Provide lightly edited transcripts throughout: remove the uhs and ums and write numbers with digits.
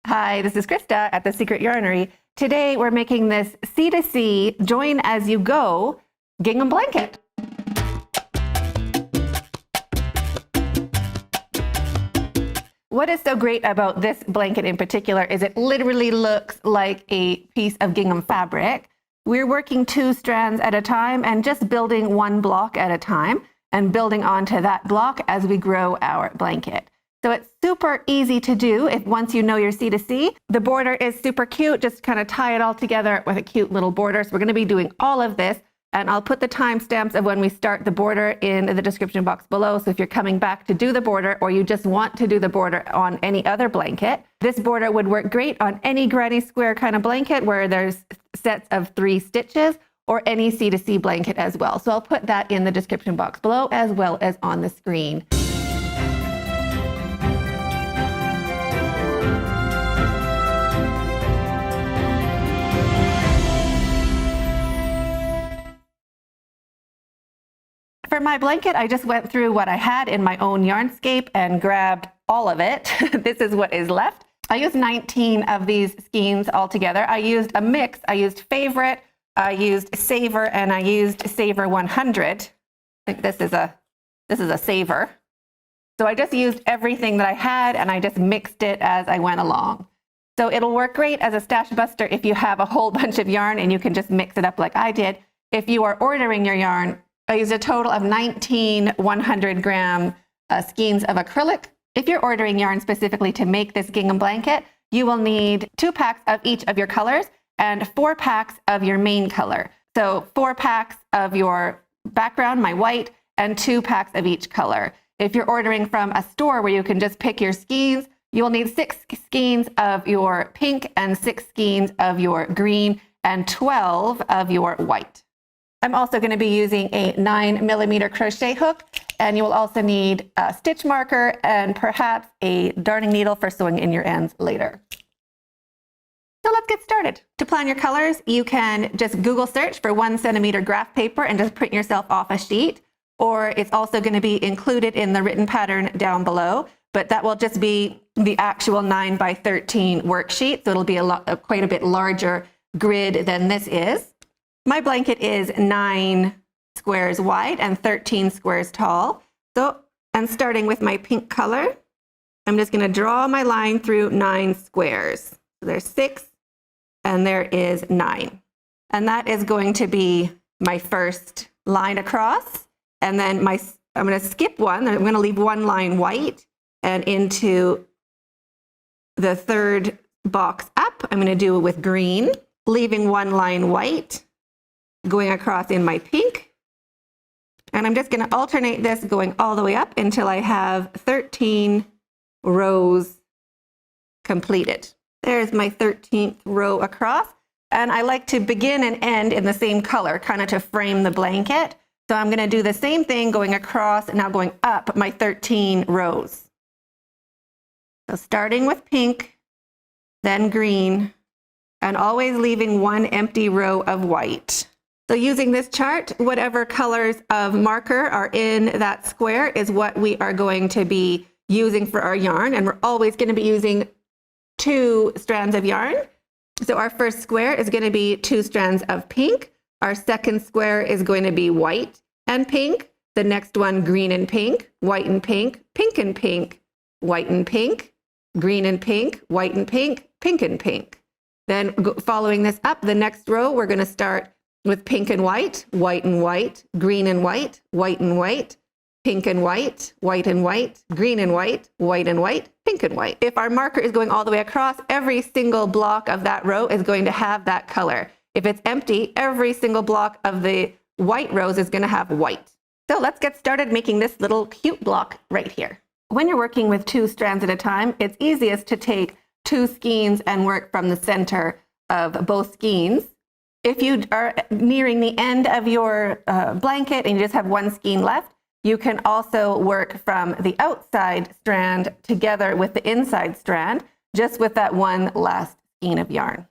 Hi, this is Krista at the Secret Yarnery. Today we're making this C2C Join As You Go gingham blanket. What is so great about this blanket in particular is it literally looks like a piece of gingham fabric. We're working 2 strands at a time and just building 1 block at a time and building onto that block as we grow our blanket. So it's super easy to do if once you know your C2C. The border is super cute, just kind of tie it all together with a cute little border. So we're going to be doing all of this, and I'll put the timestamps of when we start the border in the description box below. So if you're coming back to do the border or you just want to do the border on any other blanket, this border would work great on any granny square kind of blanket where there's sets of 3 stitches, or any C2C blanket as well. So I'll put that in the description box below as well as on the screen. For my blanket, I just went through what I had in my own Yarnscape and grabbed all of it. This is what is left. I used 19 of these skeins altogether. I used a mix. I used Favorite, I used Savor, and I used Savor 100. I think this is a Savor. So I just used everything that I had and I just mixed it as I went along. So it'll work great as a stash buster if you have a whole bunch of yarn and you can just mix it up like I did. If you are ordering your yarn, I used a total of 19 100-gram skeins of acrylic. If you're ordering yarn specifically to make this gingham blanket, you will need 2 packs of each of your colors and 4 packs of your main color. So 4 packs of your background, my white, and 2 packs of each color. If you're ordering from a store where you can just pick your skeins, you'll need 6 skeins of your pink and 6 skeins of your green and 12 of your white. I'm also going to be using a 9mm crochet hook, and you will also need a stitch marker and perhaps a darning needle for sewing in your ends later. So let's get started. To plan your colors, you can just Google search for 1 centimeter graph paper and just print yourself off a sheet, or it's also going to be included in the written pattern down below, but that will just be the actual 9x13 worksheet, so it'll be quite a bit larger grid than this is. My blanket is 9 squares wide and 13 squares tall. So I'm starting with my pink color. I'm just going to draw my line through 9 squares. So there's 6 and there is 9. And that is going to be my first line across. And then I'm going to skip one. I'm going to leave 1 line white, and into the 3rd box up, I'm going to do it with green, leaving 1 line white, going across in my pink, and I'm just going to alternate this going all the way up until I have 13 rows completed. There's my 13th row across, and I like to begin and end in the same color, kind of to frame the blanket. So I'm going to do the same thing going across and now going up my 13 rows. So starting with pink, then green, and always leaving 1 empty row of white. So using this chart, whatever colors of marker are in that square is what we are going to be using for our yarn. And we're always going to be using 2 strands of yarn. So our first square is going to be 2 strands of pink. Our second square is going to be white and pink. The next one, green and pink, white and pink, pink and pink, white and pink, green and pink, white and pink, pink and pink. Then following this up, the next row, we're going to start with pink and white, white and white, green and white, white and white, pink and white, white and white, green and white, white and white, pink and white. If our marker is going all the way across, every single block of that row is going to have that color. If it's empty, every single block of the white rows is going to have white. So let's get started making this little cute block right here. When you're working with 2 strands at a time, it's easiest to take 2 skeins and work from the center of both skeins. If you are nearing the end of your blanket and you just have 1 skein left, you can also work from the outside strand together with the inside strand, just with that 1 last skein of yarn.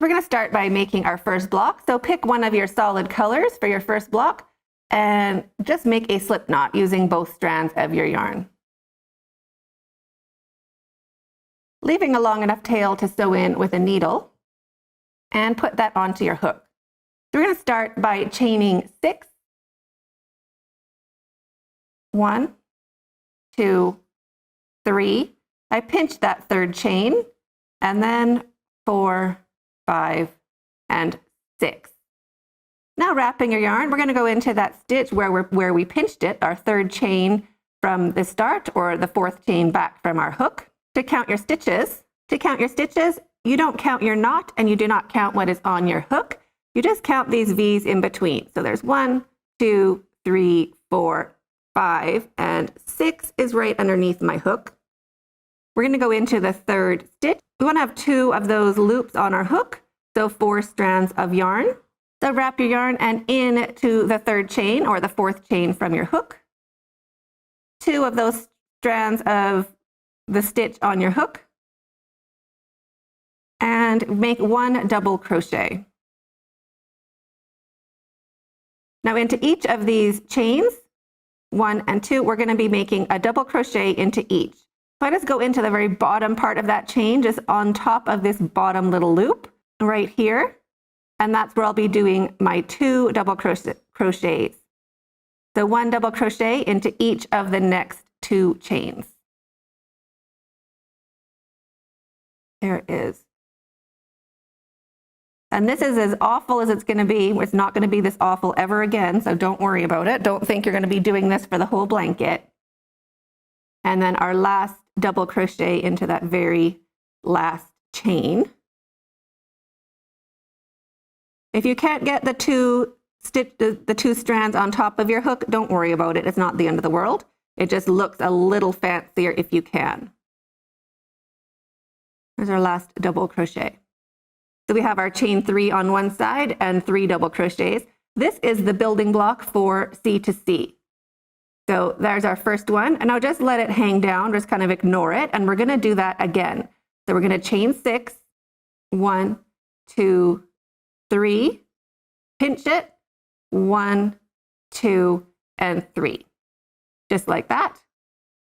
We're going to start by making our first block. So pick one of your solid colors for your first block. and just make a slip knot using both strands of your yarn. Leaving a long enough tail to sew in with a needle and put that onto your hook. So we're going to start by chaining 6. 1, 2, 3. I pinch that third chain, and then 4, 5, and 6. Now wrapping your yarn, we're going to go into that stitch where we pinched it, our third chain from the start, or the 4th chain back from our hook. To count your stitches, you don't count your knot and you do not count what is on your hook. You just count these V's in between. So there's 1, 2, 3, 4, 5, and 6 is right underneath my hook. We're going to go into the third stitch. We want to have 2 of those loops on our hook, so 4 strands of yarn. So wrap your yarn and into the third chain or the 4th chain from your hook. 2 of those strands of the stitch on your hook, and make 1 double crochet. Now into each of these chains, 1 and 2, we're going to be making a double crochet into each. So I just go into the very bottom part of that chain, just on top of this bottom little loop right here, and that's where I'll be doing my 2 double crochets. So 1 double crochet into each of the next 2 chains. There it is. And this is as awful as it's going to be. It's not going to be this awful ever again, so don't worry about it. Don't think you're going to be doing this for the whole blanket. And then our last double crochet into that very last chain. If you can't get the two strands on top of your hook, don't worry about it. It's not the end of the world. It just looks a little fancier if you can. There's our last double crochet. So we have our chain 3 on one side and 3 double crochets. This is the building block for C2C. So there's our first one, and I'll just let it hang down, just kind of ignore it, and we're going to do that again. So we're going to chain 6, 1, 2, 3, pinch it, 1, 2, and 3. Just like that.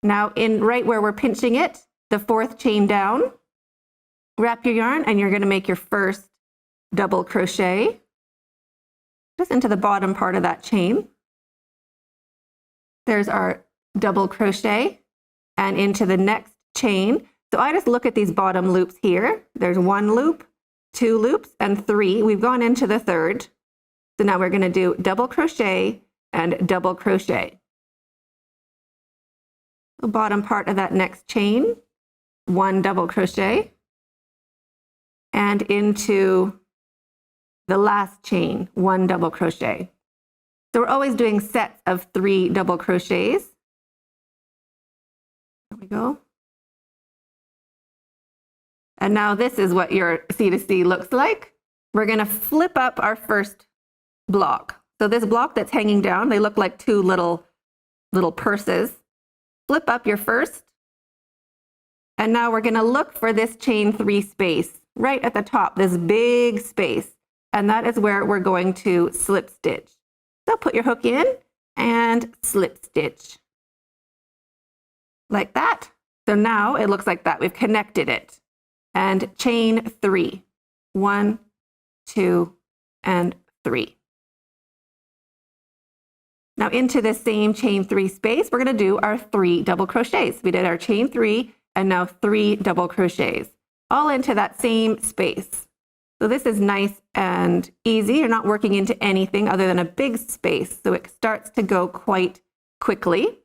Now in right where we're pinching it, the 4th chain down, wrap your yarn, and you're going to make your first double crochet just into the bottom part of that chain. There's our double crochet and into the next chain. So I just look at these bottom loops here. There's 1 loop, 2 loops, and 3. We've gone into the 3rd. So now we're going to do double crochet and double crochet. The bottom part of that next chain, 1 double crochet, and into the last chain, 1 double crochet. So we're always doing sets of 3 double crochets. There we go. And now this is what your C2C looks like. We're going to flip up our first block. So this block that's hanging down, they look like 2 little purses. Flip up your first. And now we're going to look for this chain 3 space right at the top, this big space. And that is where we're going to slip stitch. So put your hook in and slip stitch. Like that. So now it looks like that. We've connected it. And chain 3. 1, 2, and 3. Now into the same chain 3 space, we're going to do our 3 double crochets. We did our chain 3 and now 3 double crochets, all into that same space. So this is nice and easy. You're not working into anything other than a big space, so it starts to go quite quickly.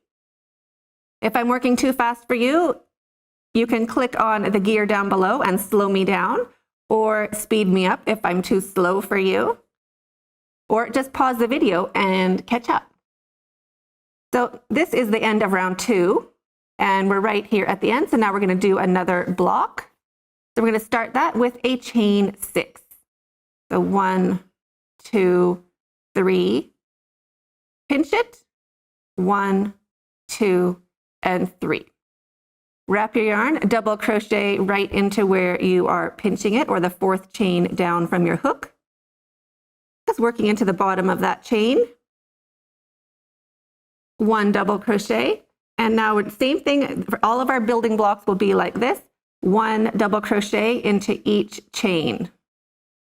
If I'm working too fast for you, you can click on the gear down below and slow me down, or speed me up if I'm too slow for you, or just pause the video and catch up. So this is the end of round 2, and we're right here at the end. So now we're going to do another block. So we're going to start that with a chain 6. So 1, 2, 3, pinch it, 1, 2, and 3. Wrap your yarn, double crochet right into where you are pinching it, or the 4th chain down from your hook. Just working into the bottom of that chain. 1 double crochet. And now same thing for all of our building blocks will be like this, 1 double crochet into each chain.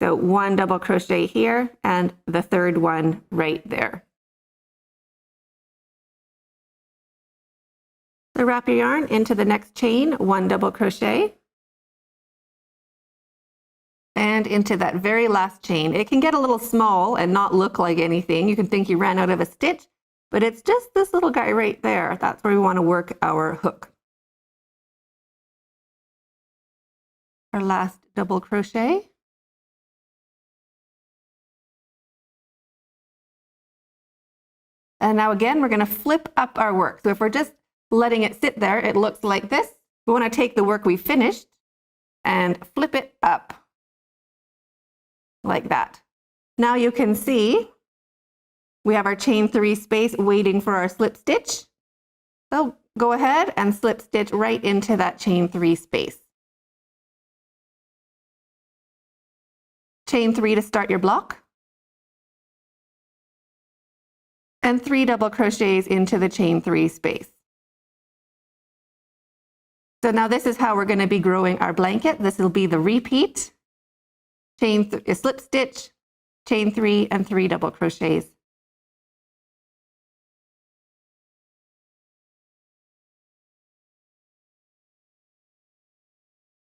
So 1 double crochet here and the third one right there. So wrap your yarn into the next chain, 1 double crochet, and into that very last chain. It can get a little small and not look like anything. You can think you ran out of a stitch, but it's just this little guy right there. That's where we want to work our hook. Our last double crochet. And now again, we're going to flip up our work. So if we're just letting it sit there, it looks like this. We want to take the work we finished and flip it up like that. Now you can see we have our chain 3 space waiting for our slip stitch. So go ahead and slip stitch right into that chain 3 space. Chain 3 to start your block. And 3 double crochets into the chain 3 space. So now this is how we're going to be growing our blanket. This will be the repeat. Slip stitch, chain 3, and 3 double crochets.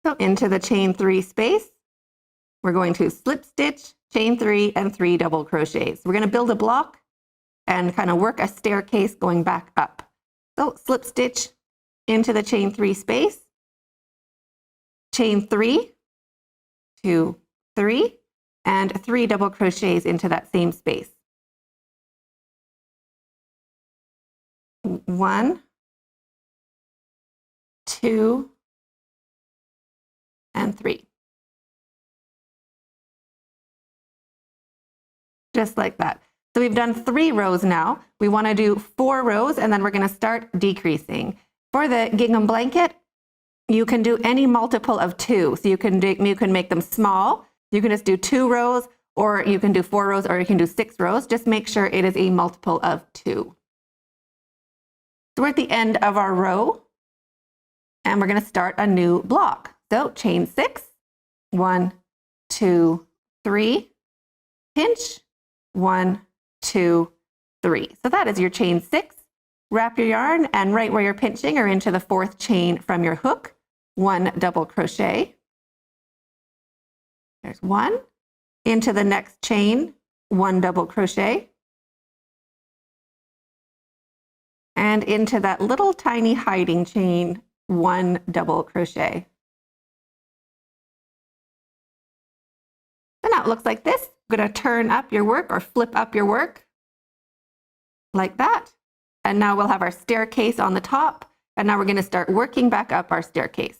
So into the chain 3 space, we're going to slip stitch, chain 3, and 3 double crochets. We're going to build a block and kind of work a staircase going back up. So slip stitch into the chain 3 space, chain 3, 2, 3, and 3 double crochets into that same space. 1, 2, and 3. Just like that. So we've done 3 rows now. We want to do 4 rows and then we're going to start decreasing. For the gingham blanket, you can do any multiple of 2. So you can make them small. You can just do 2 rows, or you can do 4 rows, or you can do 6 rows. Just make sure it is a multiple of 2. So we're at the end of our row and we're going to start a new block. So chain 6, 1, 2, 3, pinch, 1, 2, 3. So that is your chain 6. Wrap your yarn and right where you're pinching or into the 4th chain from your hook, 1 double crochet. There's 1. Into the next chain, 1 double crochet. And into that little tiny hiding chain, 1 double crochet. So now it looks like this. I'm going to turn up your work or flip up your work like that. And now we'll have our staircase on the top. And now we're going to start working back up our staircase.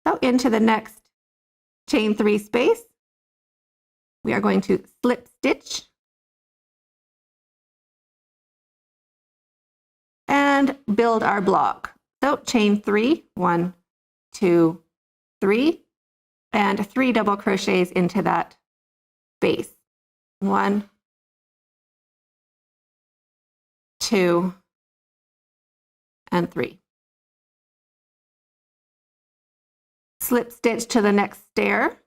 So into the next chain 3 space, we are going to slip stitch and build our block. So chain 3, 1, 2, 3, and 3 double crochets into that space. 1, 2, and 3. Slip stitch to the next stair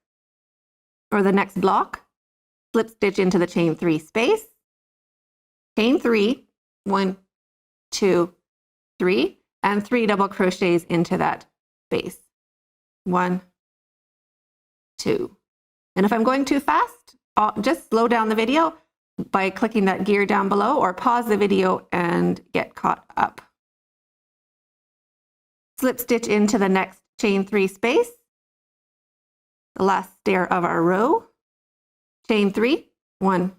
or the next block. Slip stitch into the chain 3 space. Chain 3, 1, 2, 3, and 3 double crochets into that space. 1, 2. And if I'm going too fast, I'll just slow down the video by clicking that gear down below, or pause the video and get caught up. Slip stitch into the next chain 3 space, the last stair of our row. Chain 3, 1,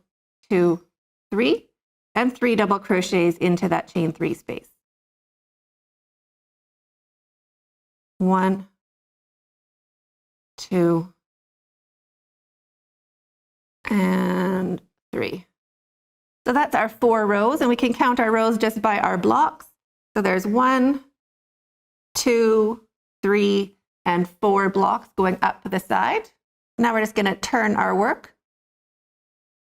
2, 3, and 3 double crochets into that chain 3 space. 1, 2, and 3. So that's our 4 rows, and we can count our rows just by our blocks. So there's 1, 2, 3, and 4 blocks going up the side. Now we're just going to turn our work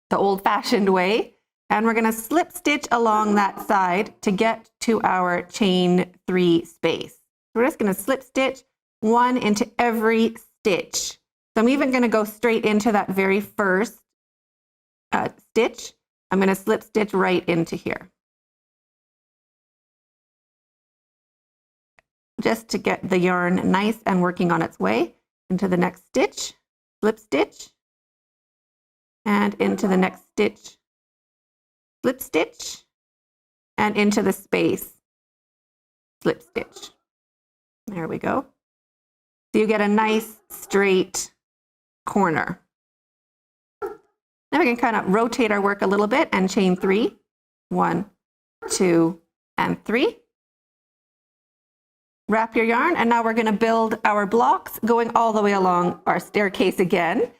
the old-fashioned way, and we're going to slip stitch along that side to get to our chain 3 space. We're just going to slip stitch 1 into every stitch. So I'm even going to go straight into that very first stitch. I'm going to slip stitch right into here, just to get the yarn nice and working on its way into the next stitch, slip stitch, and into the next stitch, slip stitch, and into the space, slip stitch. There we go. So you get a nice straight corner. Now we can kind of rotate our work a little bit and chain 3, 1, 2, and 3. Wrap your yarn, and now we're going to build our blocks going all the way along our staircase again,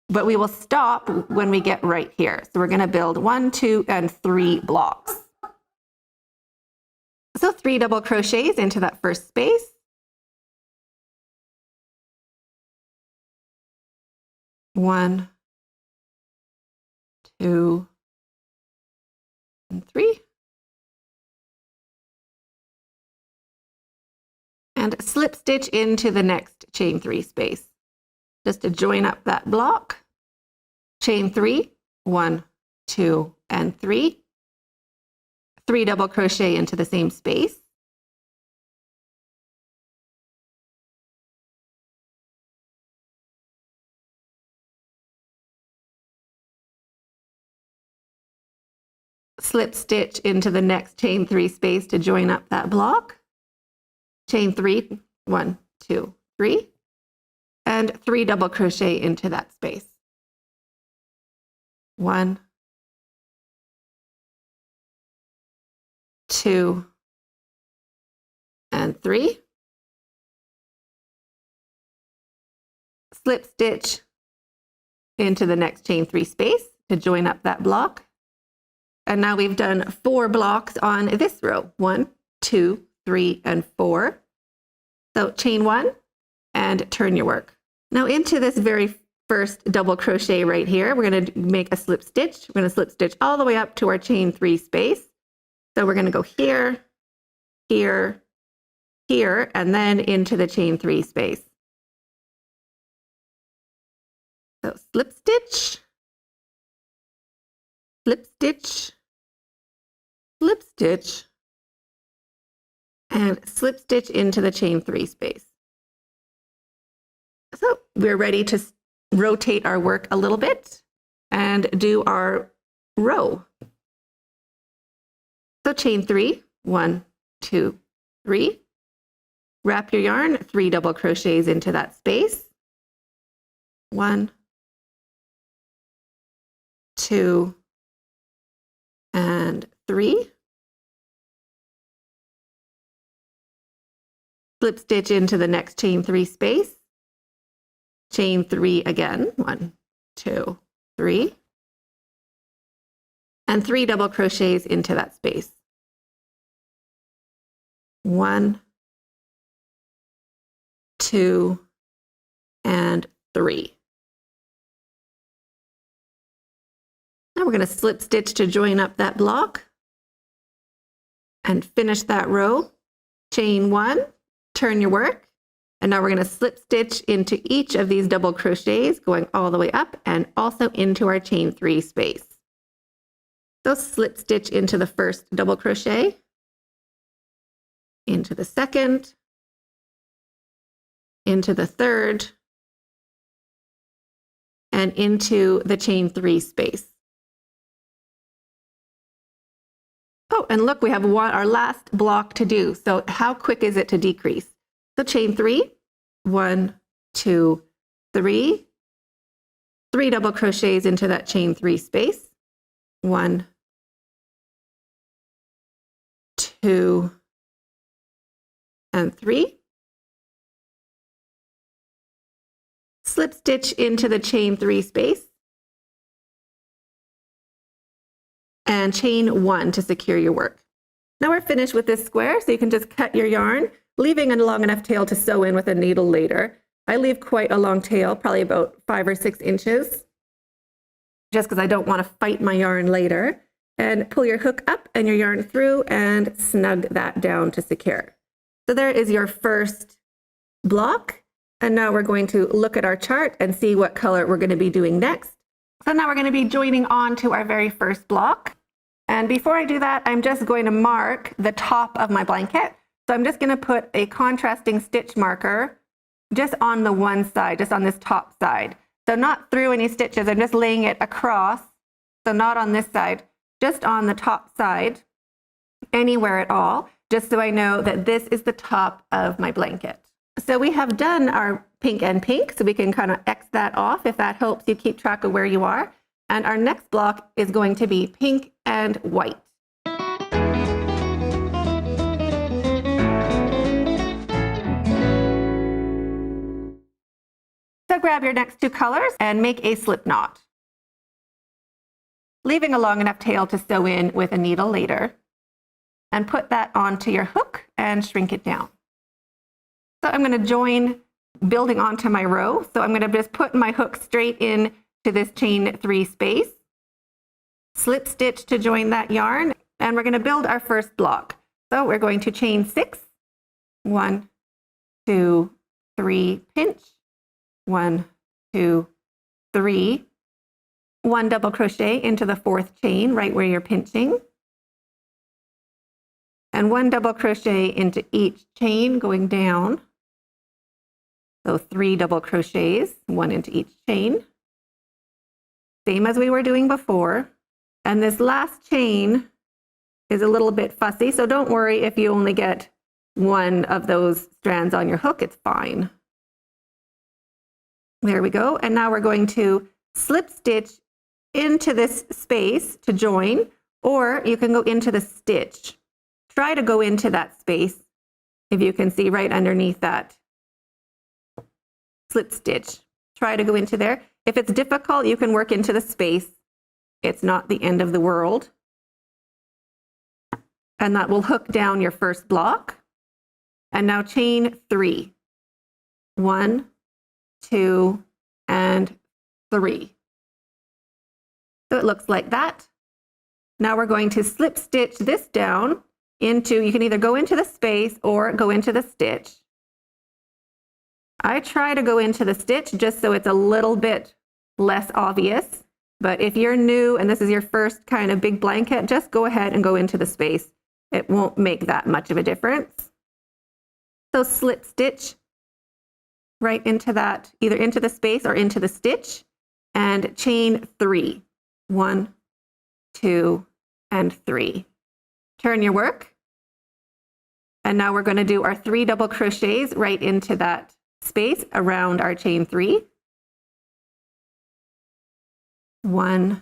but we will stop when we get right here. So we're going to build 1, 2, and 3 blocks. So 3 double crochets into that first space. 1, 2, and 3. And slip stitch into the next chain 3 space, just to join up that block. Chain 3, 1, 2, and 3. 3 double crochet into the same space. Slip stitch into the next chain 3 space to join up that block. Chain 3, 1, 2, 3, and 3 double crochet into that space. 1, 2, and 3. Slip stitch into the next chain 3 space to join up that block. And now we've done 4 blocks on this row. 1, 2, 3, and 4. So chain 1 and turn your work. Now into this very first double crochet right here, we're going to make a slip stitch. We're going to slip stitch all the way up to our chain 3 space. So we're going to go here, here, here, and then into the chain 3 space. So slip stitch, slip stitch, slip stitch, and slip stitch into the chain 3 space. So we're ready to rotate our work a little bit and do our row. So chain 3, 1, 2, 3. Wrap your yarn, 3 double crochets into that space. 1, 2, and 3. Slip stitch into the next chain 3 space. Chain 3 again, 1, 2, 3. And 3 double crochets into that space. 1, 2, and 3. Now we're going to slip stitch to join up that block and finish that row. Chain 1, turn your work, and now we're going to slip stitch into each of these double crochets going all the way up and also into our chain 3 space. So slip stitch into the first double crochet, into the second, into the third, and into the chain 3 space. Oh, and look, we have our last block to do. So how quick is it to decrease? So chain 3, 1, 2, 3, 3 double crochets into that chain 3 space. 1, 2, and 3. Slip stitch into the chain 3 space. And chain 1 to secure your work. Now we're finished with this square, so you can just cut your yarn, leaving a long enough tail to sew in with a needle later. I leave quite a long tail, probably about 5 or 6 inches, just because I don't want to fight my yarn later. and pull your hook up and your yarn through and snug that down to secure. So there is your first block. And now we're going to look at our chart and see what color we're going to be doing next. So now we're going to be joining on to our very first block. And before I do that, I'm just going to mark the top of my blanket. So I'm just going to put a contrasting stitch marker just on the one side, just on this top side. So not through any stitches, I'm just laying it across. So not on this side, just on the top side, anywhere at all, just so I know that this is the top of my blanket. So we have done our pink and pink, so we can kind of X that off if that helps you keep track of where you are. And our next block is going to be pink and white. So grab your next two colors and make a slip knot, leaving a long enough tail to sew in with a needle later. And put that onto your hook and shrink it down. So I'm going to join building onto my row. So I'm going to just put my hook straight in to this chain 3 space, slip stitch to join that yarn, and we're going to build our first block. So we're going to chain 6, 1, 2, 3, pinch, 1, 2, 3, 1 double crochet into the 4th chain right where you're pinching, and 1 double crochet into each chain going down. So 3 double crochets, 1 into each chain, same as we were doing before. And this last chain is a little bit fussy, so don't worry if you only get one of those strands on your hook, it's fine. There we go. And now we're going to slip stitch into this space to join, or you can go into the stitch. Try to go into that space, if you can see right underneath that slip stitch. Try to go into there. If it's difficult, you can work into the space. It's not the end of the world. And that will hook down your first block. And now chain 3. 1, 2, and 3. So it looks like that. Now we're going to slip stitch this down into, you can either go into the space or go into the stitch. I try to go into the stitch just so it's a little bit less obvious, but if you're new and this is your first kind of big blanket, just go ahead and go into the space. It won't make that much of a difference. So slip stitch right into that, either into the space or into the stitch, and chain 3. 1, 2, and 3. Turn your work. And now we're going to do our 3 double crochets right into that space around our chain 3. 1,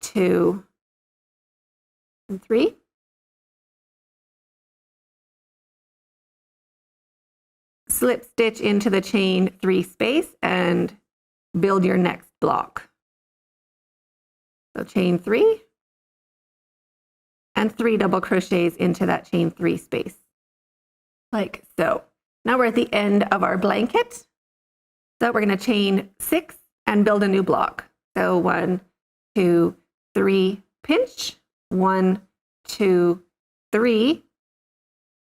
2, and 3. Slip stitch into the chain 3 space and build your next block. So chain 3 and 3 double crochets into that chain 3 space, like so. Now we're at the end of our blanket. So we're going to chain 6 and build a new block. So 1, 2, 3, pinch, 1, 2, 3,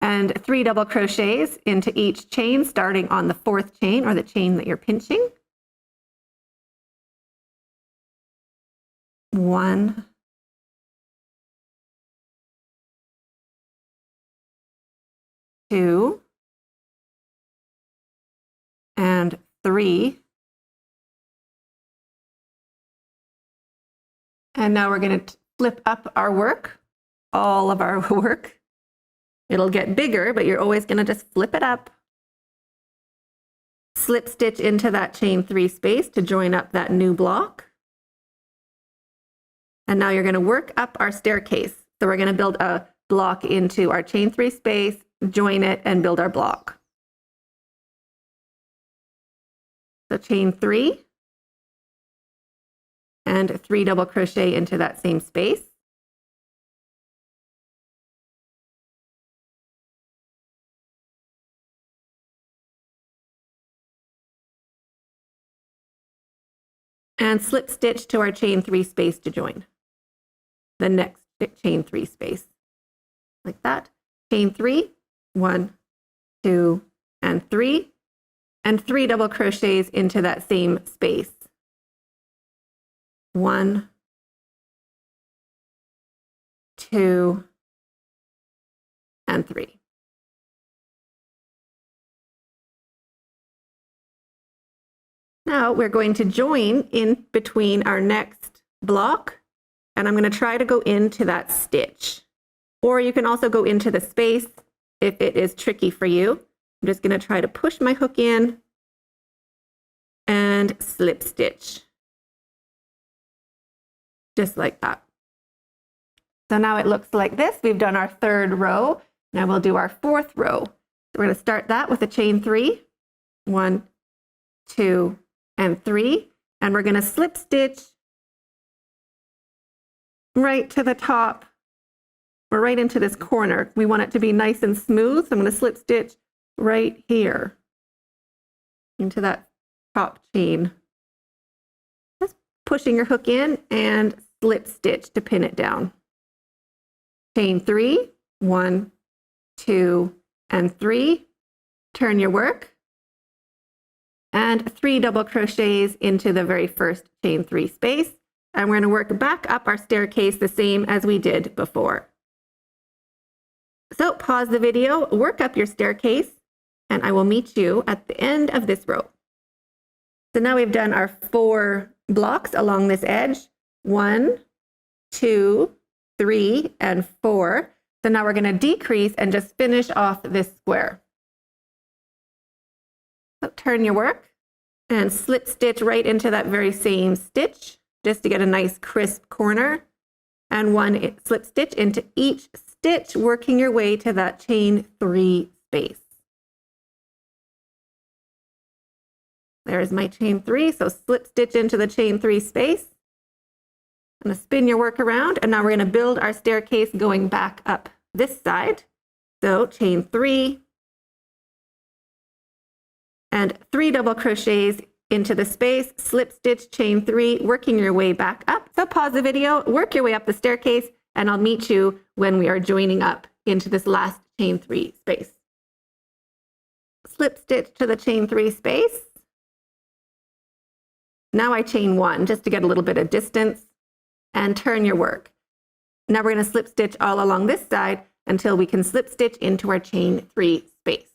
and 3 double crochets into each chain, starting on the 4th chain or the chain that you're pinching. 1, 2, and 3. And now we're going to flip up our work, all of our work. It'll get bigger, but you're always going to just flip it up. Slip stitch into that chain 3 space to join up that new block. And now you're going to work up our staircase. So we're going to build a block into our chain 3 space, join it, and build our block. So chain 3 and 3 double crochet into that same space. and slip stitch to our chain 3 space to join the next chain 3 space, like that. Chain 3, 1, 2, and 3, and 3 double crochets into that same space. 1, 2, and 3. Now we're going to join in between our next block, and I'm going to try to go into that stitch. Or you can also go into the space if it is tricky for you. I'm just going to try to push my hook in and slip stitch. Just like that. So now it looks like this. We've done our 3rd row. Now we'll do our 4th row. So we're going to start that with a chain 3. 1, 2, and 3. And we're going to slip stitch right to the top, or right into this corner. We want it to be nice and smooth. So I'm going to slip stitch right here into that top chain. Just pushing your hook in and slip stitch to pin it down. Chain 3, 1, 2, and 3. Turn your work. And 3 double crochets into the very first chain 3 space. And we're going to work back up our staircase the same as we did before. So pause the video, work up your staircase, and I will meet you at the end of this row. So now we've done our 4 blocks along this edge. 1, 2, 3, and 4. So now we're going to decrease and just finish off this square. So turn your work and slip stitch right into that very same stitch, just to get a nice crisp corner, and 1 slip stitch into each stitch, working your way to that chain 3 space. There's my chain 3, so slip stitch into the chain 3 space. I'm going to spin your work around, and now we're going to build our staircase going back up this side. So chain 3, and 3 double crochets into the space, slip stitch, chain 3, working your way back up. So pause the video, work your way up the staircase, and I'll meet you when we are joining up into this last chain 3 space. Slip stitch to the chain 3 space. Now I chain 1 just to get a little bit of distance, and turn your work. Now we're going to slip stitch all along this side until we can slip stitch into our chain 3 space.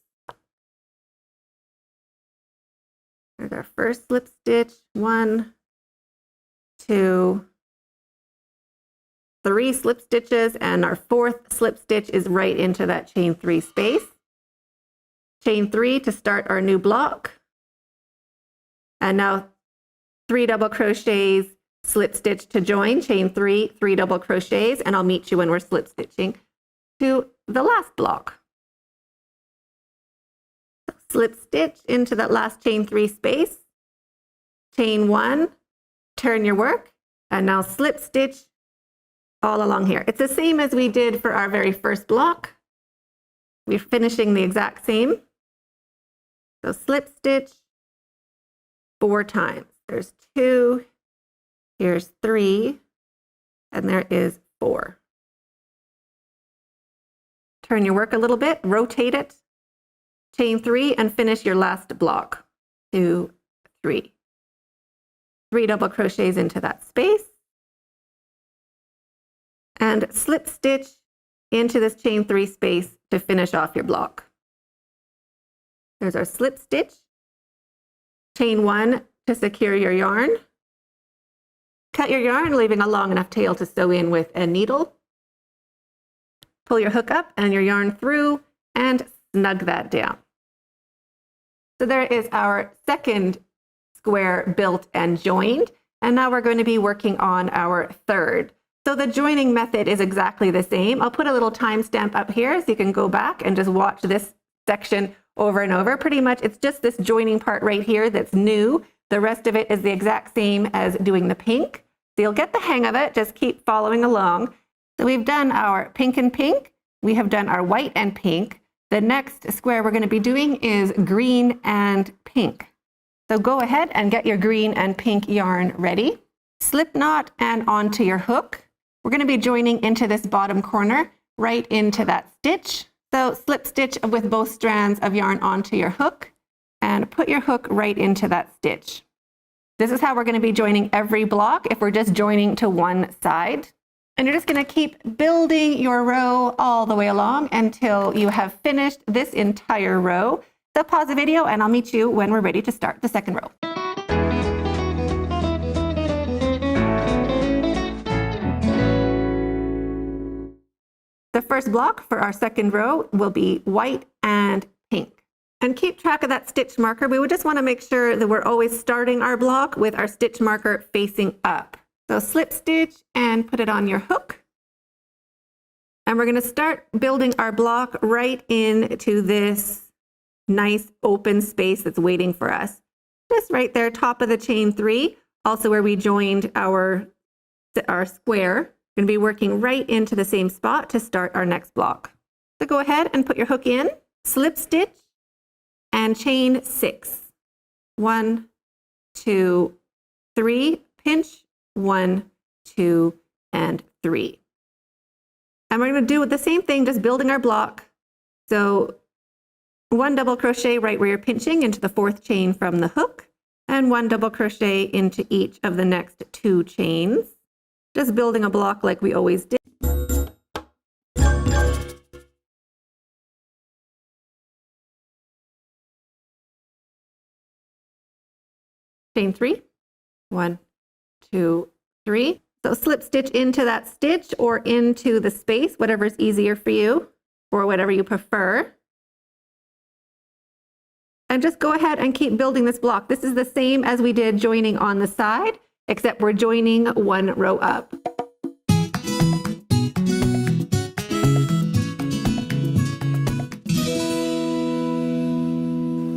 There's our first slip stitch, 1, 2, 3 slip stitches, and our 4th slip stitch is right into that chain 3 space. Chain 3 to start our new block. And now 3 double crochets, slip stitch to join, chain 3, 3 double crochets, and I'll meet you when we're slip stitching to the last block. Slip stitch into that last chain 3 space, chain 1, turn your work, and now slip stitch all along here. It's the same as we did for our very first block. We're finishing the exact same. So slip stitch 4 times. There's 2, here's 3, and there is 4. Turn your work a little bit, rotate it, chain 3, and finish your last block. 2, 3. 3 double crochets into that space, and slip stitch into this chain 3 space to finish off your block. There's our slip stitch, chain 1 to secure your yarn. Cut your yarn, leaving a long enough tail to sew in with a needle. Pull your hook up and your yarn through and snug that down. So there is our second square built and joined, and now we're going to be working on our third. So the joining method is exactly the same. I'll put a little timestamp up here so you can go back and just watch this section over and over. Pretty much it's just this joining part right here that's new. The rest of it is the exact same as doing the pink. So you'll get the hang of it, just keep following along. So we've done our pink and pink, we have done our white and pink. The next square we're going to be doing is green and pink. So go ahead and get your green and pink yarn ready. Slip knot and onto your hook. We're going to be joining into this bottom corner right into that stitch. So slip stitch with both strands of yarn onto your hook and put your hook right into that stitch. This is how we're going to be joining every block if we're just joining to one side. And you're just going to keep building your row all the way along until you have finished this entire row. So pause the video and I'll meet you when we're ready to start the second row. The first block for our second row will be white and pink. And keep track of that stitch marker. We would just want to make sure that we're always starting our block with our stitch marker facing up. So slip stitch and put it on your hook. And we're going to start building our block right into this nice open space that's waiting for us. Just right there, top of the chain 3, also where we joined our square. We're going to be working right into the same spot to start our next block. So go ahead and put your hook in, slip stitch, and chain 6. 1, 2, 3, pinch, 1, 2, and 3. And we're going to do the same thing, just building our block. So 1 double crochet right where you're pinching into the 4th chain from the hook, and 1 double crochet into each of the next 2 chains. Just building a block like we always did. Chain 3, 1, 2, 3. So slip stitch into that stitch or into the space, whatever is easier for you or whatever you prefer. And just go ahead and keep building this block. This is the same as we did joining on the side, except we're joining 1 row up.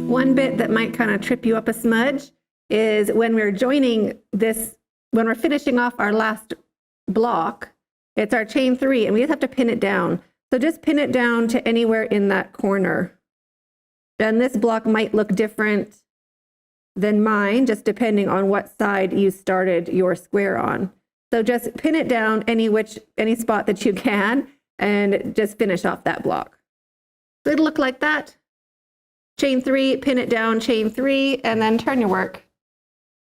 One bit that might kind of trip you up a smudge is when we're joining this, when we're finishing off our last block, it's our chain 3 and we just have to pin it down. So just pin it down to anywhere in that corner. And this block might look different than mine, just depending on what side you started your square on. So just pin it down any spot that you can and just finish off that block. So it'll look like that. Chain 3, pin it down, chain 3, and then turn your work.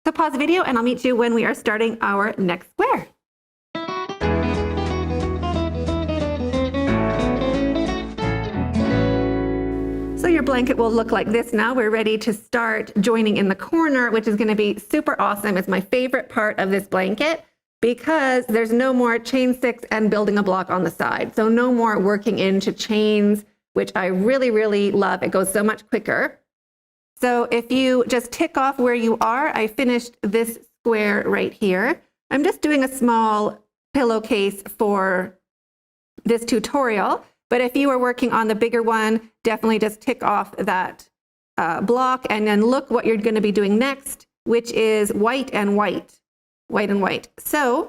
So pause the video and I'll meet you when we are starting our next square. So your blanket will look like this now. We're ready to start joining in the corner, which is going to be super awesome. It's my favorite part of this blanket because there's no more chain 6 and building a block on the side. So no more working into chains, which I really, really love. It goes so much quicker. So if you just tick off where you are, I finished this square right here. I'm just doing a small pillowcase for this tutorial, but if you are working on the bigger one, definitely just tick off that block and then look what you're going to be doing next, which is white and white, white and white. So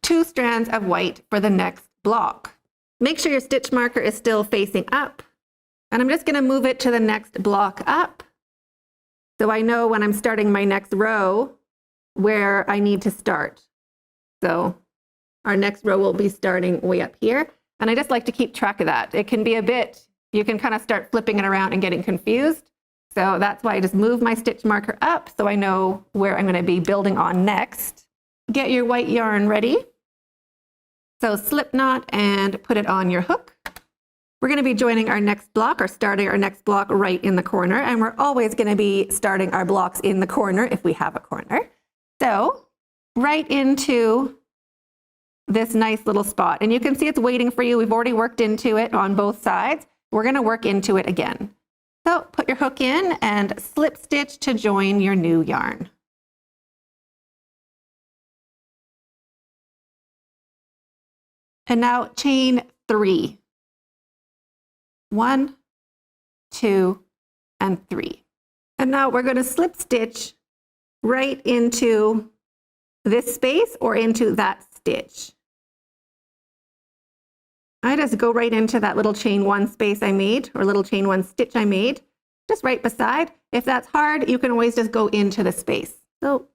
2 strands of white for the next block. Make sure your stitch marker is still facing up, and I'm just going to move it to the next block up. So I know when I'm starting my next row where I need to start. So our next row will be starting way up here. And I just like to keep track of that. It can be a bit, you can kind of start flipping it around and getting confused. So that's why I just move my stitch marker up so I know where I'm going to be building on next. Get your white yarn ready. So slip knot and put it on your hook. We're going to be joining our next block or starting our next block right in the corner. And we're always going to be starting our blocks in the corner if we have a corner. So right into this nice little spot. And you can see it's waiting for you. We've already worked into it on both sides. We're going to work into it again. So put your hook in and slip stitch to join your new yarn. And now chain 3. 1, 2, and 3. And now we're going to slip stitch right into this space or into that stitch. I just go right into that little chain 1 space I made, or little chain 1 stitch I made. just right beside. If that's hard, you can always just go into the space. So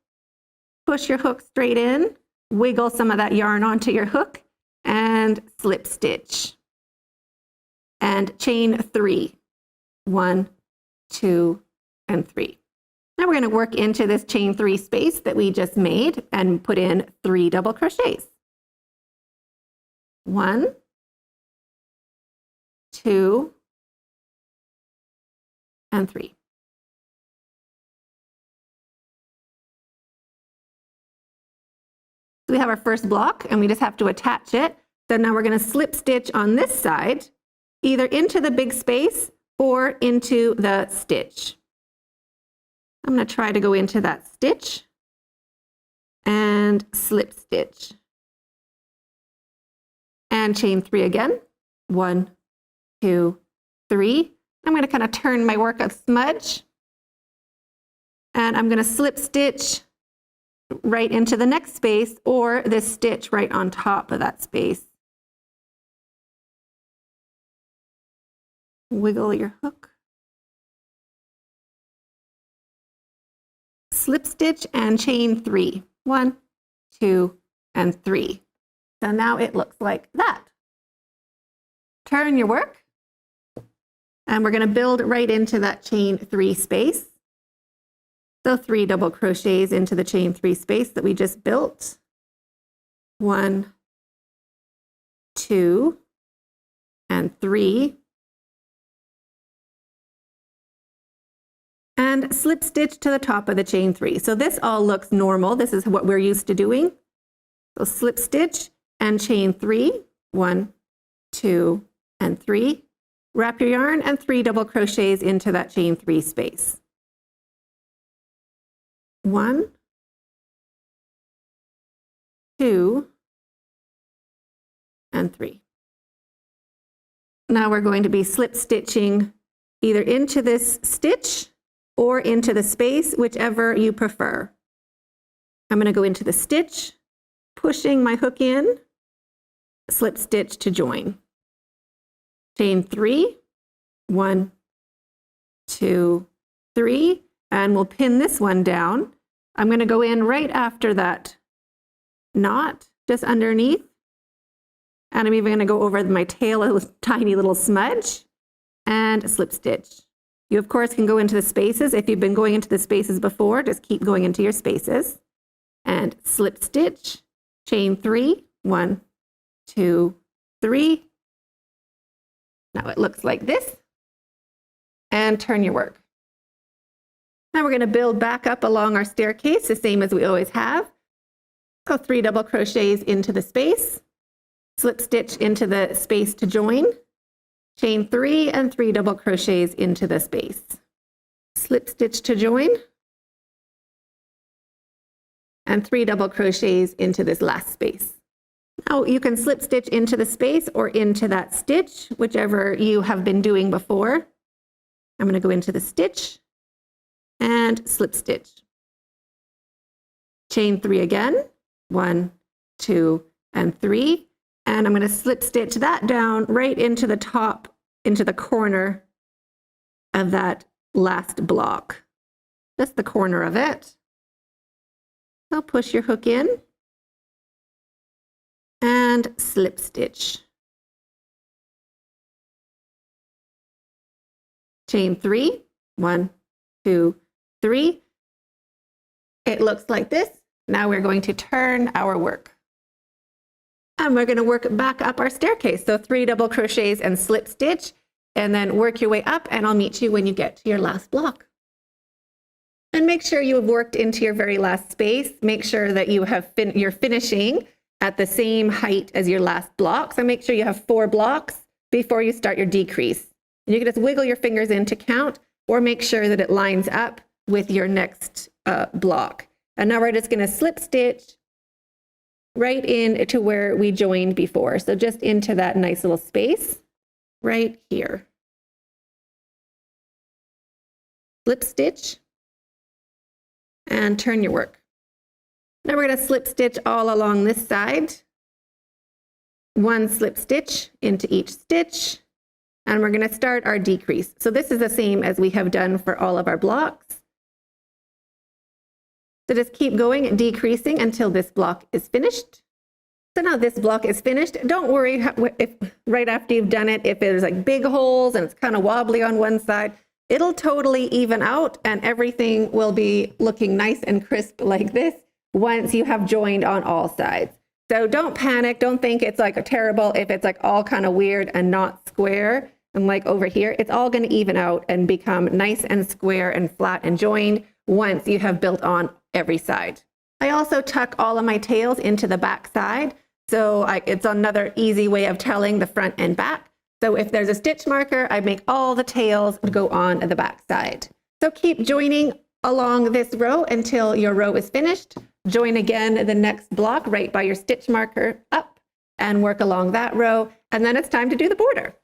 push your hook straight in, wiggle some of that yarn onto your hook, and slip stitch. And chain 3. 1, 2, and 3. Now we're going to work into this chain 3 space that we just made and put in 3 double crochets. 1, 2, and 3. So we have our first block and we just have to attach it. So now we're going to slip stitch on this side, either into the big space or into the stitch. I'm going to try to go into that stitch and slip stitch. And chain 3 again. 1, 2, 3. I'm going to kind of turn my work a smudge. And I'm going to slip stitch right into the next space or this stitch right on top of that space. Wiggle your hook. Slip stitch and chain 3. 1, 2, and 3. So now it looks like that. Turn your work. And we're going to build right into that chain 3 space. So 3 double crochets into the chain 3 space that we just built. 1, 2, and 3. And slip stitch to the top of the chain 3. So this all looks normal. This is what we're used to doing. So slip stitch and chain 3. 1, 2, and 3. Wrap your yarn and 3 double crochets into that chain 3 space. 1, 2, and 3. Now we're going to be slip stitching either into this stitch or into the space, whichever you prefer. I'm going to go into the stitch, pushing my hook in, slip stitch to join. Chain 3, 1, 2, 3, and we'll pin this one down. I'm going to go in right after that knot, just underneath. And I'm even going to go over my tail, a tiny little smudge, and slip stitch. You, of course, can go into the spaces. If you've been going into the spaces before, just keep going into your spaces. And slip stitch, chain 3, 1, 2, 3. Now it looks like this. And turn your work. Now we're going to build back up along our staircase, the same as we always have. Go 3 double crochets into the space, slip stitch into the space to join, chain 3 and 3 double crochets into the space. Slip stitch to join, and 3 double crochets into this last space. Now you can slip stitch into the space or into that stitch, whichever you have been doing before. I'm going to go into the stitch and slip stitch. Chain 3 again, 1, 2, and 3. And I'm going to slip stitch that down right into the top, into the corner of that last block. Just the corner of it. So push your hook in and slip stitch. Chain 3, 1, 2, 3. It looks like this. Now we're going to turn our work. And we're going to work back up our staircase. So 3 double crochets and slip stitch, and then work your way up, and I'll meet you when you get to your last block. And make sure you have worked into your very last space. Make sure that you have you're finishing at the same height as your last block. So make sure you have 4 blocks before you start your decrease. And you can just wiggle your fingers in to count, or make sure that it lines up with your next block. And now we're just going to slip stitch right in to where we joined before. So just into that nice little space right here. Slip stitch and turn your work. Now we're going to slip stitch all along this side. 1 slip stitch into each stitch, and we're going to start our decrease. So this is the same as we have done for all of our blocks. So just keep going, decreasing until this block is finished. So now this block is finished. Don't worry if right after you've done it, if there's like big holes and it's kind of wobbly on one side, it'll totally even out and everything will be looking nice and crisp like this once you have joined on all sides. So don't panic. Don't think it's like terrible if it's like all kind of weird and not square. And like over here, it's all going to even out and become nice and square and flat and joined once you have built on every side. I also tuck all of my tails into the back side. So it's another easy way of telling the front and back. So if there's a stitch marker, I make all the tails go on the back side. So keep joining along this row until your row is finished. Join again the next block right by your stitch marker up and work along that row. And then it's time to do the border.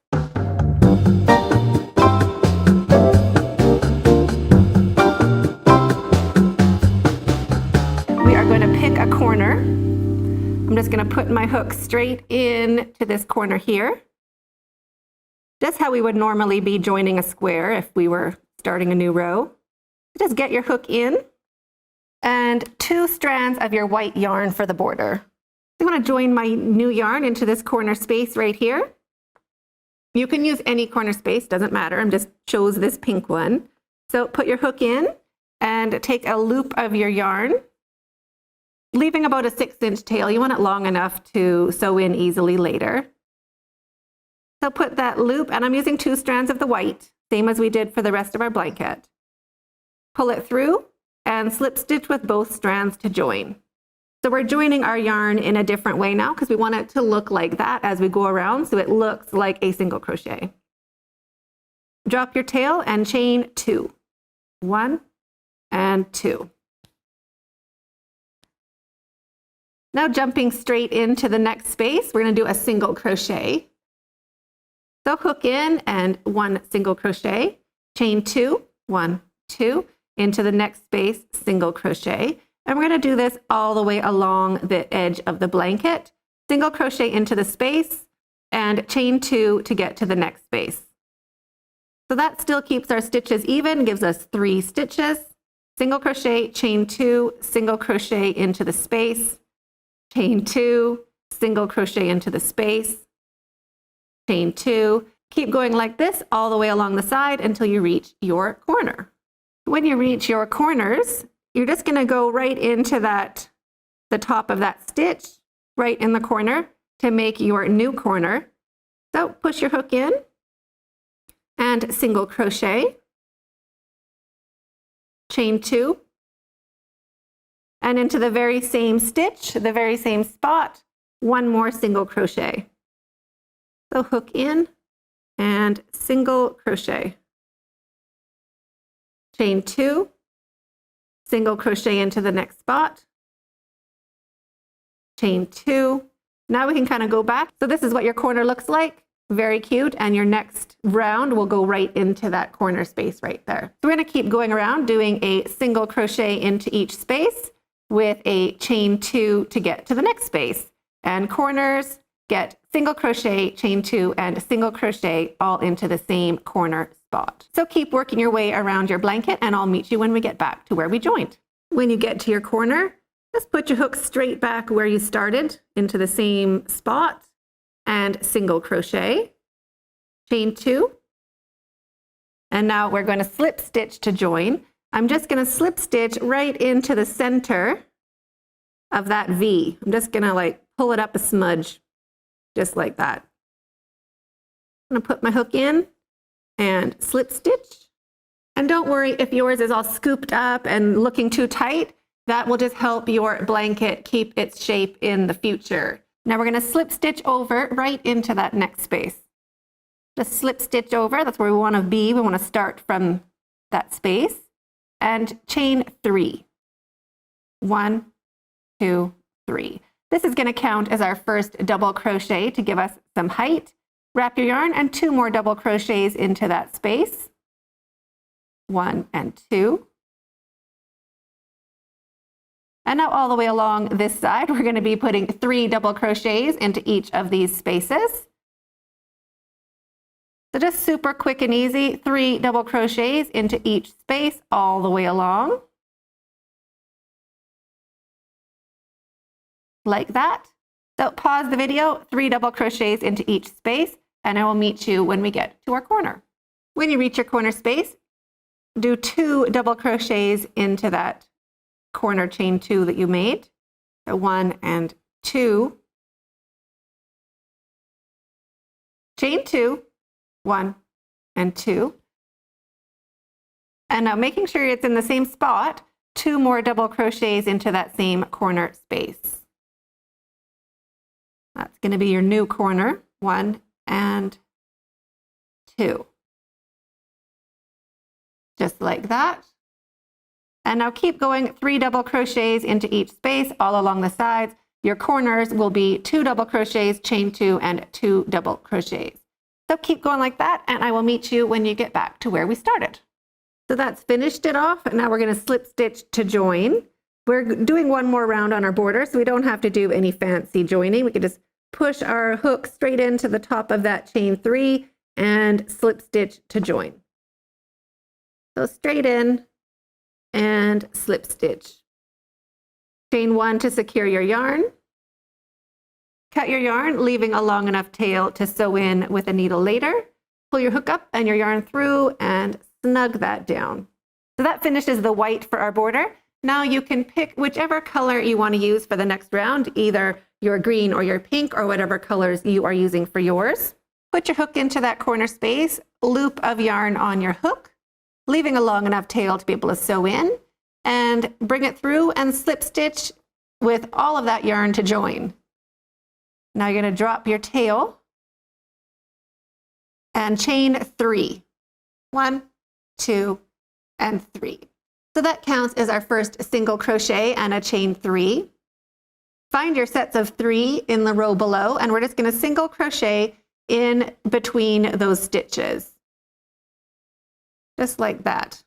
We are going to pick a corner. I'm just going to put my hook straight in to this corner here. Just how we would normally be joining a square if we were starting a new row. Just get your hook in and 2 strands of your white yarn for the border. I'm going to join my new yarn into this corner space right here. You can use any corner space, doesn't matter. I'm just chose this pink one. So put your hook in and take a loop of your yarn, leaving about a 6-inch tail. You want it long enough to sew in easily later. So put that loop, and I'm using 2 strands of the white, same as we did for the rest of our blanket. Pull it through and slip stitch with both strands to join. So we're joining our yarn in a different way now because we want it to look like that as we go around, so it looks like a single crochet. Drop your tail and chain 2. 1 and 2. Now jumping straight into the next space, we're going to do a single crochet. So hook in and 1 single crochet, chain 2, 1, 2, into the next space, single crochet. And we're going to do this all the way along the edge of the blanket. Single crochet into the space and chain 2 to get to the next space. So that still keeps our stitches even, gives us 3 stitches. Single crochet, chain 2, single crochet into the space, chain 2, single crochet into the space, chain 2. Keep going like this all the way along the side until you reach your corner. When you reach your corners, you're just going to go right into the top of that stitch, right in the corner to make your new corner. So push your hook in and single crochet, chain 2, and into the very same stitch, the very same spot, 1 more single crochet. So hook in and single crochet, chain 2, single crochet into the next spot, chain 2. Now we can kind of go back. So this is what your corner looks like. Very cute. And your next round will go right into that corner space right there. So we're going to keep going around doing a single crochet into each space with a chain 2 to get to the next space. And corners, get single crochet, chain 2, and single crochet all into the same corner spot. So keep working your way around your blanket and I'll meet you when we get back to where we joined. When you get to your corner, just put your hook straight back where you started into the same spot and single crochet, chain 2. And now we're going to slip stitch to join. I'm just going to slip stitch right into the center of that V. I'm just going to like pull it up a smudge, just like that. I'm going to put my hook in and slip stitch. And don't worry if yours is all scooped up and looking too tight. That will just help your blanket keep its shape in the future. Now we're going to slip stitch over right into that next space. Just slip stitch over. That's where we want to be. We want to start from that space. And chain 3. 1, 2, 3. This is going to count as our first double crochet to give us some height. Wrap your yarn and 2 more double crochets into that space. 1 and 2. And now all the way along this side, we're going to be putting 3 double crochets into each of these spaces. So just super quick and easy, 3 double crochets into each space all the way along. Like that. So pause the video, 3 double crochets into each space, and I will meet you when we get to our corner. When you reach your corner space, do 2 double crochets into that corner chain 2 that you made. So 1 and 2. Chain 2, 1 and 2. And now making sure it's in the same spot, 2 more double crochets into that same corner space. That's going to be your new corner, 1 and 2. Just like that. And now keep going, 3 double crochets into each space all along the sides. Your corners will be 2 double crochets, chain 2, and 2 double crochets. So keep going like that, and I will meet you when you get back to where we started. So that's finished it off. Now we're going to slip stitch to join. We're doing one more round on our border, so we don't have to do any fancy joining. We can just push our hook straight into the top of that chain 3 and slip stitch to join. So straight in and slip stitch. Chain 1 to secure your yarn. Cut your yarn, leaving a long enough tail to sew in with a needle later. Pull your hook up and your yarn through and snug that down. So that finishes the white for our border. Now you can pick whichever color you want to use for the next round, either your green or your pink or whatever colors you are using for yours. Put your hook into that corner space, loop of yarn on your hook, leaving a long enough tail to be able to sew in, and bring it through and slip stitch with all of that yarn to join. Now you're going to drop your tail and chain 3. 1, 2, and 3. So that counts as our first single crochet and a chain 3. Find your sets of 3 in the row below, and we're just going to single crochet in between those stitches. Just like that.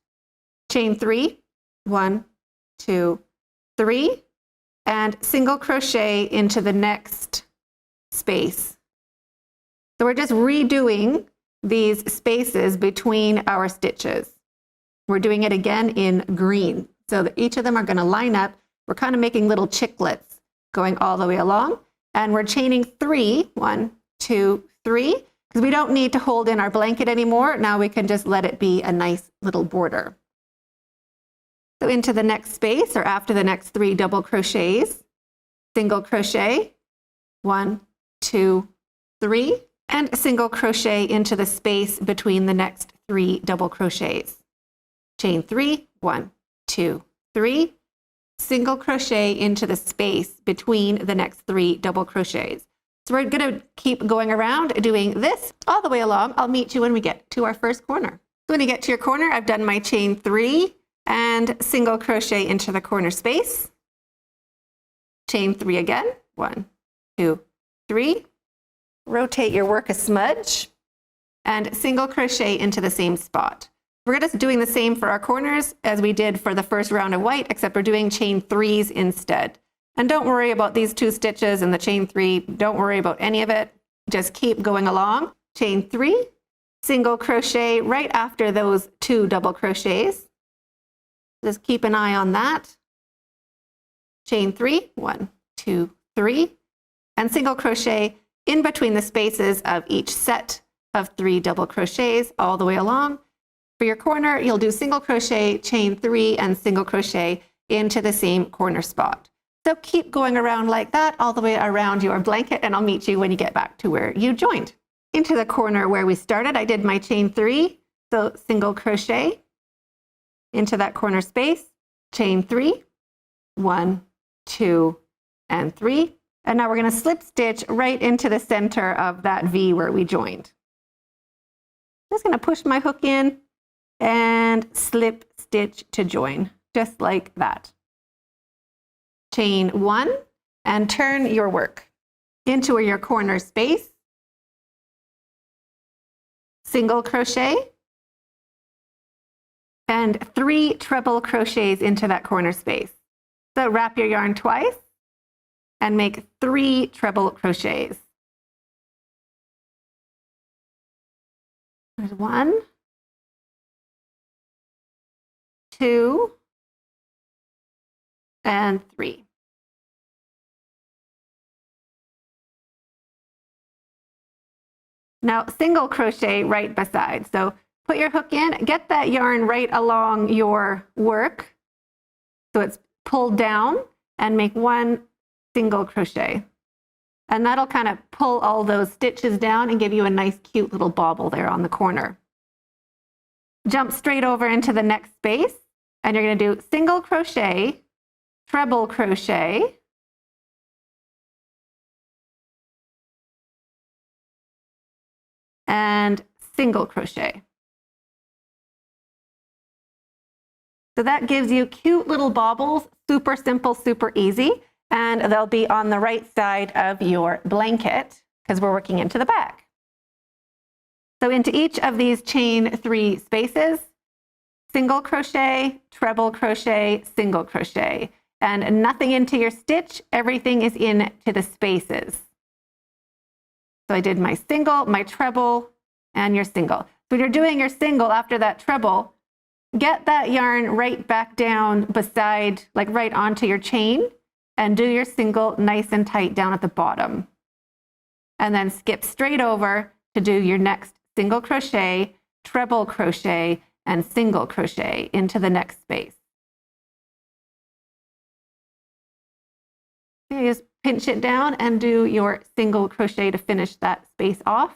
Chain 3, 1, 2, 3, and single crochet into the next space. So we're just redoing these spaces between our stitches. We're doing it again in green, so that each of them are going to line up. We're kind of making little chiclets going all the way along, and we're chaining 3, 1, 2, 3, because we don't need to hold in our blanket anymore. Now we can just let it be a nice little border. So into the next space, or after the next 3 double crochets, single crochet, 1, 2, 3, and single crochet into the space between the next 3 double crochets. Chain 3, 1, 2, 3, single crochet into the space between the next 3 double crochets. So we're going to keep going around doing this all the way along. I'll meet you when we get to our first corner. So when you get to your corner, I've done my chain 3 and single crochet into the corner space. Chain 3 again, 1, 2, 3. Rotate your work a smudge and single crochet into the same spot. We're just doing the same for our corners as we did for the first round of white, except we're doing chain 3s instead. And don't worry about these 2 stitches and the chain 3. Don't worry about any of it. Just keep going along. Chain 3, single crochet right after those 2 double crochets. Just keep an eye on that. Chain 3, 1, 2, 3, and single crochet in between the spaces of each set of 3 double crochets all the way along. For your corner, you'll do single crochet, chain 3, and single crochet into the same corner spot. So keep going around like that all the way around your blanket, and I'll meet you when you get back to where you joined. Into the corner where we started, I did my chain 3, so single crochet into that corner space, chain 3, 1, 2, and 3. And now we're going to slip stitch right into the center of that V where we joined. Just going to push my hook in and slip stitch to join, just like that. Chain 1 and turn your work into your corner space. Single crochet and 3 treble crochets into that corner space. So wrap your yarn twice and make 3 treble crochets. There's 1, 2, and 3. Now single crochet right beside. So put your hook in, get that yarn right along your work so it's pulled down, and make 1 single crochet. And that'll kind of pull all those stitches down and give you a nice cute little bobble there on the corner. Jump straight over into the next space, and you're going to do single crochet, treble crochet, and single crochet. So that gives you cute little baubles, super simple, super easy, and they'll be on the right side of your blanket because we're working into the back. So into each of these chain 3 spaces, single crochet, treble crochet, single crochet, and nothing into your stitch, everything is into the spaces. So I did my single, my treble, and your single. So when you're doing your single after that treble, get that yarn right back down beside, like right onto your chain, and do your single nice and tight down at the bottom. And then skip straight over to do your next single crochet, treble crochet, and single crochet into the next space. You just pinch it down and do your single crochet to finish that space off.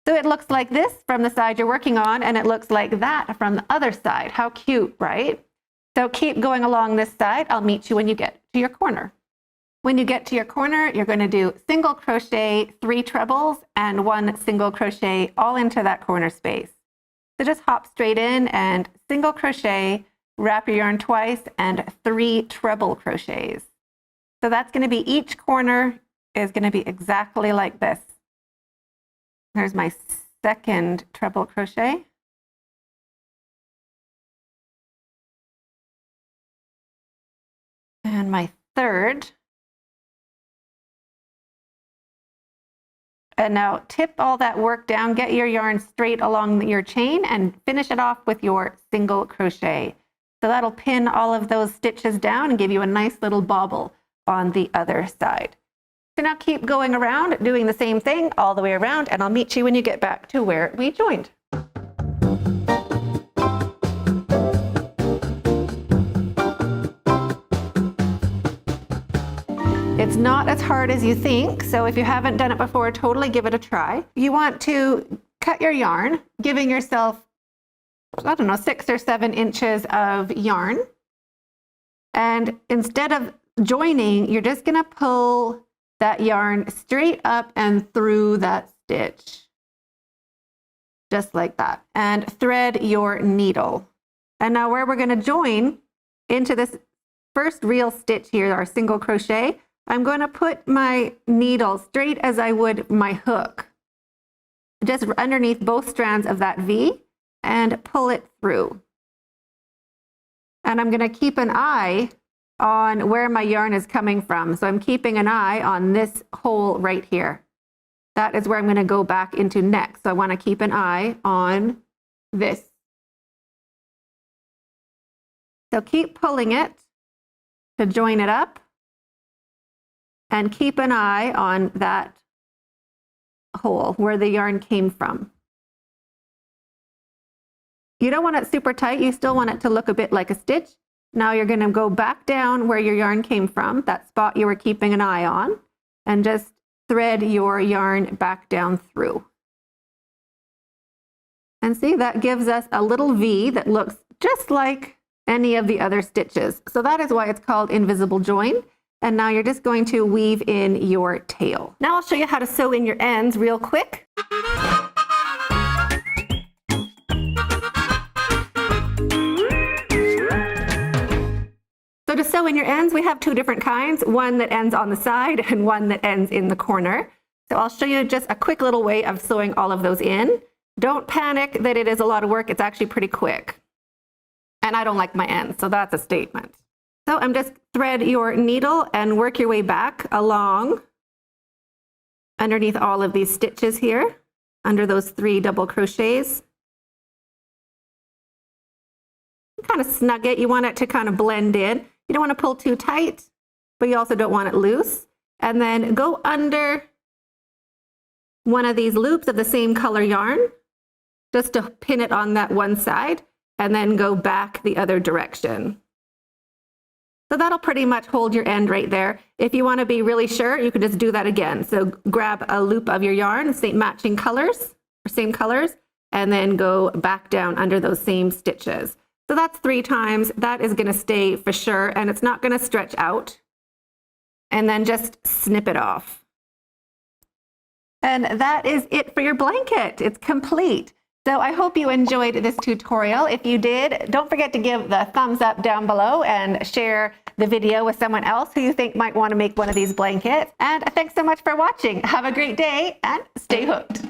So it looks like this from the side you're working on, and it looks like that from the other side. How cute, right? So keep going along this side. I'll meet you when you get to your corner. When you get to your corner, you're going to do single crochet, 3 trebles, and 1 single crochet all into that corner space. So just hop straight in and single crochet, wrap your yarn twice, and 3 treble crochets. So that's going to be, each corner is going to be exactly like this. There's my second treble crochet. And my third. And now tip all that work down, get your yarn straight along your chain, and finish it off with your single crochet. So that'll pin all of those stitches down and give you a nice little bobble on the other side. So now keep going around, doing the same thing all the way around, and I'll meet you when you get back to where we joined. It's not as hard as you think, so if you haven't done it before, totally give it a try. You want to cut your yarn, giving yourself, I don't know, 6 or 7 inches of yarn. And instead of joining, you're just going to pull that yarn straight up and through that stitch. Just like that. And thread your needle. And now where we're going to join into this first real stitch here, our single crochet, I'm going to put my needle straight as I would my hook, just underneath both strands of that V, and pull it through. And I'm going to keep an eye on where my yarn is coming from. So I'm keeping an eye on this hole right here. That is where I'm going to go back into next. So I want to keep an eye on this. So keep pulling it to join it up, and keep an eye on that hole where the yarn came from. You don't want it super tight. You still want it to look a bit like a stitch. Now you're going to go back down where your yarn came from, that spot you were keeping an eye on, and just thread your yarn back down through. And see, that gives us a little V that looks just like any of the other stitches. So that is why it's called invisible join. And now you're just going to weave in your tail. Now I'll show you how to sew in your ends real quick. So to sew in your ends, we have 2 different kinds, one that ends on the side and one that ends in the corner. So I'll show you just a quick little way of sewing all of those in. Don't panic that it is a lot of work. It's actually pretty quick. And I don't like my ends, so that's a statement. So I'm just thread your needle and work your way back along underneath all of these stitches here. under those 3 double crochets. Kind of snug it. You want it to kind of blend in. You don't want to pull too tight, but you also don't want it loose. And then go under one of these loops of the same color yarn, just to pin it on that one side, and then go back the other direction. So that'll pretty much hold your end right there. If you want to be really sure, you can just do that again. So grab a loop of your yarn, matching colors, or same colors, and then go back down under those same stitches. So that's 3 times. That is going to stay for sure, and it's not going to stretch out. And then just snip it off. And that is it for your blanket. It's complete. So I hope you enjoyed this tutorial. If you did, don't forget to give the thumbs up down below and share the video with someone else who you think might want to make one of these blankets. And thanks so much for watching. Have a great day and stay hooked.